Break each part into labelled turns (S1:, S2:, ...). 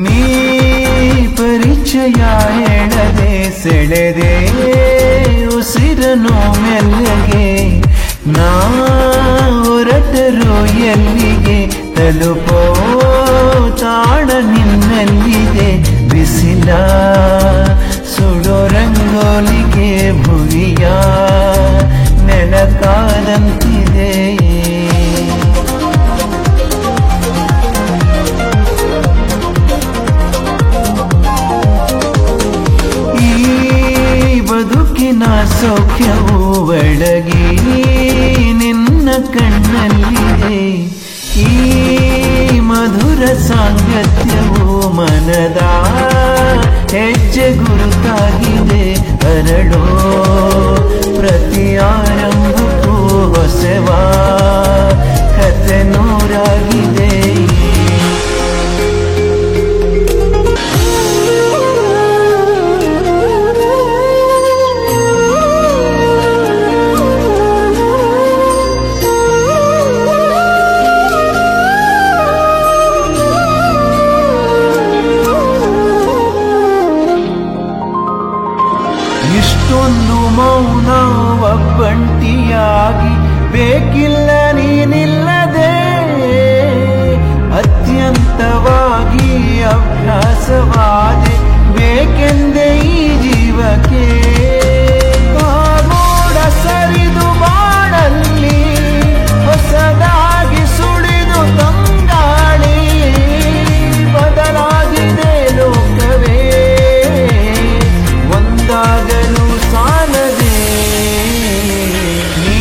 S1: ನೀ ಪರಿಚಯ ಹೇಳದೆ ಸೆಳೆದೆ ಉಸಿರನು ಮೆಲ್ಲಗೆ ನಾ ಹೊರಟರು ಎಲ್ಲಿಗೆ ತಲುಪೋ ತಾಣ ನಿನ್ನಲ್ಲಿದೆ ಬಿಸಿಲ ಸುಡೋ ರಂಗೋಲಿಗೆ ಭುವಿಯ ನೆಲಕಾದಂತಿದೆ ಬದುಕಿನ ಸೌಖ್ಯವು ಒಳಗೆ ನಿನ್ನ ಕಣ್ಣಲ್ಲಿದೆ ಈ ಮಧುರ ಸಾಂಗತ್ಯವು ಮನದ ಹೆಜ್ಜೆ ಗುರುತಾಗಿದೆ ಅರಳೋ ಪ್ರತಿ ಆರಂಭಕ್ಕೂ ಹೊಸವ ಕತೆ ನೂರಾಗಿದೆ ಇಷ್ಟೊಂದು ಮೌನ ಒಬ್ಬಂಟಿಯಾಗಿ ಬೇಕಿಲ್ಲ ನೀನಿಲ್ಲದೆ ಅತ್ಯಂತವಾಗಿ ಅಭ್ಯಾಸವಾದೆ ಬೇಕೆಂದೇ ಈ ಜೀವಕ್ಕೆ ಕಾಗೋಡ ಸರಿದು ಬಾಳಲ್ಲಿ ಹೊಸದಾಗಿ ಸುಳಿದು ತಂಗಾಳಿ ಬದಲಾಗಿದೆ ಲೋಕವೇ ಒಂದಾಗಲು ಸಾಲದೆ ನೀ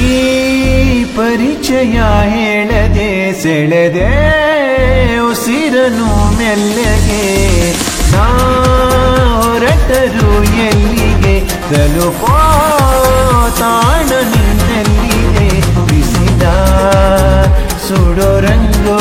S1: ಪರಿಚಯ ಹೇಳದೆ ಸೆಳೆದೆ ಉಸಿರನು ಮೆಲ್ಲಗೆ ನಾ ಹೊರಟರು ಎಲ್ಲಿಗೆ ತಲುಪೋ ತಾಣ ನಿನ್ನಲ್ಲಿದೆ ಬಿಸಿದ ಸುಡೋ ರಂಗೋ